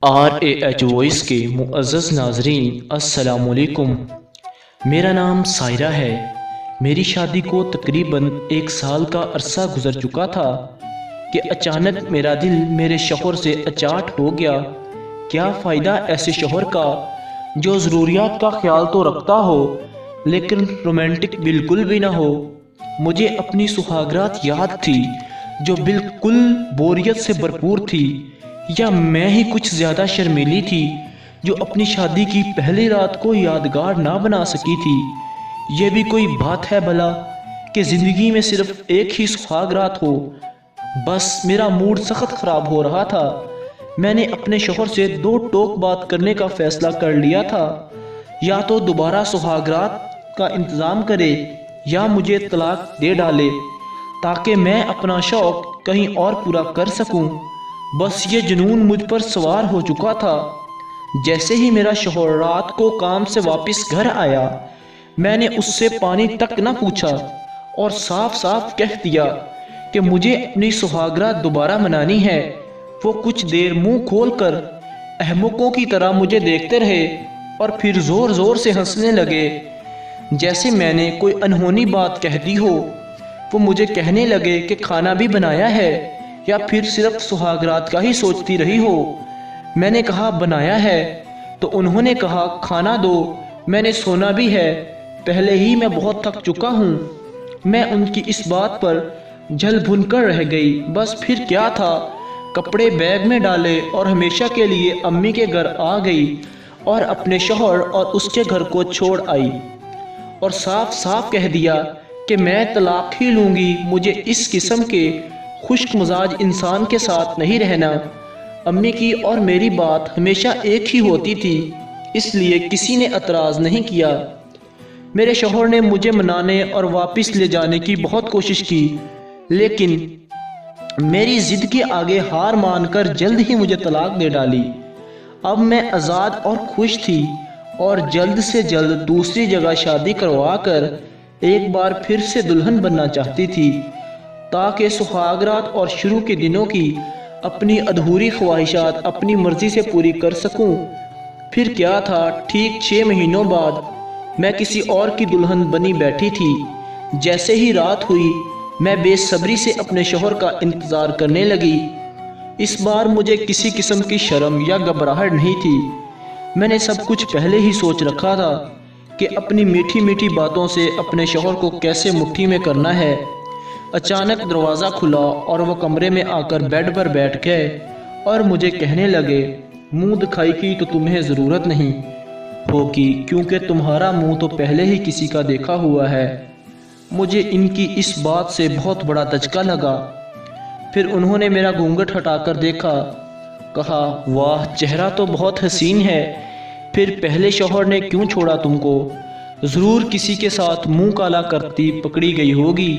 RAH voice کے معزز ناظرین السلام علیکم۔ میرا نام سائرہ ہے۔ میری شادی کو تقریباً 1 سال کا عرصہ گزر چکا تھا کہ اچانک میرا دل میرے شوہر سے اچاٹ ہو گیا۔ کیا فائدہ ایسے شوہر کا جو ضروریات کا خیال تو رکھتا ہو لیکن رومانٹک بالکل بھی نہ ہو۔ مجھے اپنی سہاگرات یاد تھی جو بالکل بوریت سے بھرپور تھی، یا میں ہی کچھ زیادہ شرمیلی تھی جو اپنی شادی کی پہلی رات کو یادگار نہ بنا سکی تھی۔ یہ بھی کوئی بات ہے بھلا کہ زندگی میں صرف ایک ہی سہاگ رات ہو۔ بس میرا موڈ سخت خراب ہو رہا تھا۔ میں نے اپنے شوہر سے 2 ٹوک بات کرنے کا فیصلہ کر لیا تھا، یا تو دوبارہ سہاگ رات کا انتظام کرے یا مجھے طلاق دے ڈالے تاکہ میں اپنا شوق کہیں اور پورا کر سکوں۔ بس یہ جنون مجھ پر سوار ہو چکا تھا۔ جیسے ہی میرا شوہر رات کو کام سے واپس گھر آیا، میں نے اس سے پانی تک نہ پوچھا اور صاف صاف کہہ دیا کہ مجھے اپنی سہاگرات دوبارہ منانی ہے۔ وہ کچھ دیر منہ کھول کر احمقوں کی طرح مجھے دیکھتے رہے اور پھر زور زور سے ہنسنے لگے جیسے میں نے کوئی انہونی بات کہہ دی ہو۔ وہ مجھے کہنے لگے کہ کھانا بھی بنایا ہے یا پھر صرف سہاگرات کا ہی سوچتی رہی ہو۔ میں نے کہا بنایا ہے، تو انہوں نے کہا کھانا دو، میں نے سونا بھی ہے، پہلے ہی میں بہت تھک چکا ہوں۔ میں ان کی اس بات پر جل بھن کر رہ گئی۔ بس پھر کیا تھا، کپڑے بیگ میں ڈالے اور ہمیشہ کے لیے امی کے گھر آ گئی اور اپنے شوہر اور اس کے گھر کو چھوڑ آئی اور صاف صاف کہہ دیا کہ میں طلاق ہی لوں گی، مجھے اس قسم کے خشک مزاج انسان کے ساتھ نہیں رہنا۔ امی کی اور میری بات ہمیشہ ایک ہی ہوتی تھی، اس لیے کسی نے اعتراض نہیں کیا۔ میرے شوہر نے مجھے منانے اور واپس لے جانے کی بہت کوشش کی، لیکن میری ضد کے آگے ہار مان کر جلد ہی مجھے طلاق دے ڈالی۔ اب میں آزاد اور خوش تھی اور جلد سے جلد دوسری جگہ شادی کروا کر ایک بار پھر سے دلہن بننا چاہتی تھی تاکہ سہاگرات اور شروع کے دنوں کی اپنی ادھوری خواہشات اپنی مرضی سے پوری کر سکوں۔ پھر کیا تھا، ٹھیک 6 مہینوں بعد میں کسی اور کی دلہن بنی بیٹھی تھی۔ جیسے ہی رات ہوئی، میں بے صبری سے اپنے شوہر کا انتظار کرنے لگی۔ اس بار مجھے کسی قسم کی شرم یا گھبراہٹ نہیں تھی۔ میں نے سب کچھ پہلے ہی سوچ رکھا تھا کہ اپنی میٹھی میٹھی باتوں سے اپنے شوہر کو کیسے مٹھی میں کرنا ہے۔ اچانک دروازہ کھلا اور وہ کمرے میں آ کر بیڈ پر بیٹھ گئے اور مجھے کہنے لگے منہ دکھائی کی تو تمہیں ضرورت نہیں ہوگی، کیونکہ تمہارا منہ تو پہلے ہی کسی کا دیکھا ہوا ہے۔ مجھے ان کی اس بات سے بہت بڑا دھچکا لگا۔ پھر انہوں نے میرا گھونگھٹ ہٹا کر دیکھا، کہا واہ چہرہ تو بہت حسین ہے، پھر پہلے شوہر نے کیوں چھوڑا تم کو؟ ضرور کسی کے ساتھ منہ کالا کرتی پکڑی گئی ہوگی۔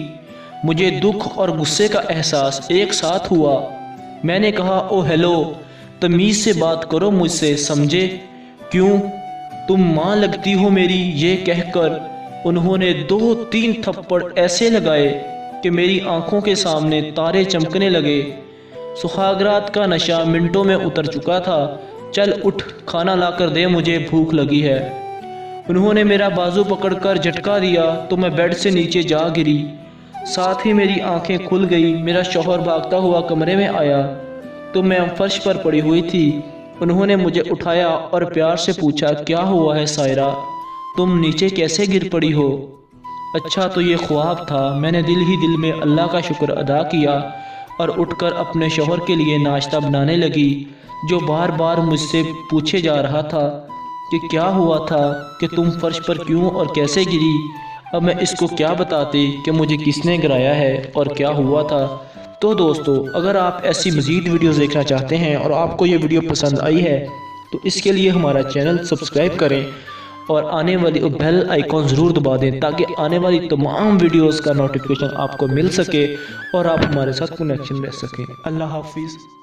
مجھے دکھ اور غصے کا احساس ایک ساتھ ہوا۔ میں نے کہا او ہیلو، تمیز سے بات کرو مجھ سے، سمجھے؟ کیوں تم ماں لگتی ہو میری؟ یہ کہہ کر انہوں نے 2-3 تھپڑ ایسے لگائے کہ میری آنکھوں کے سامنے تارے چمکنے لگے۔ سہاگرات کا نشہ منٹوں میں اتر چکا تھا۔ چل اٹھ، کھانا لا کر دے، مجھے بھوک لگی ہے۔ انہوں نے میرا بازو پکڑ کر جھٹکا دیا تو میں بیڈ سے نیچے جا گری، ساتھ ہی میری آنکھیں کھل گئی۔ میرا شوہر بھاگتا ہوا کمرے میں آیا تو میں فرش پر پڑی ہوئی تھی۔ انہوں نے مجھے اٹھایا اور پیار سے پوچھا کیا ہوا ہے سائرہ، تم نیچے کیسے گر پڑی ہو؟ اچھا تو یہ خواب تھا۔ میں نے دل ہی دل میں اللہ کا شکر ادا کیا اور اٹھ کر اپنے شوہر کے لیے ناشتہ بنانے لگی، جو بار بار مجھ سے پوچھے جا رہا تھا کہ کیا ہوا تھا، کہ تم فرش پر کیوں اور کیسے گری۔ اب میں اس کو کیا بتاتی کہ مجھے کس نے گرایا ہے اور کیا ہوا تھا۔ تو دوستو، اگر آپ ایسی مزید ویڈیوز دیکھنا چاہتے ہیں اور آپ کو یہ ویڈیو پسند آئی ہے تو اس کے لیے ہمارا چینل سبسکرائب کریں اور آنے والی بیل آئیکن ضرور دبا دیں تاکہ آنے والی تمام ویڈیوز کا نوٹیفیکیشن آپ کو مل سکے اور آپ ہمارے ساتھ کنیکشن رہ سکیں۔ اللہ حافظ۔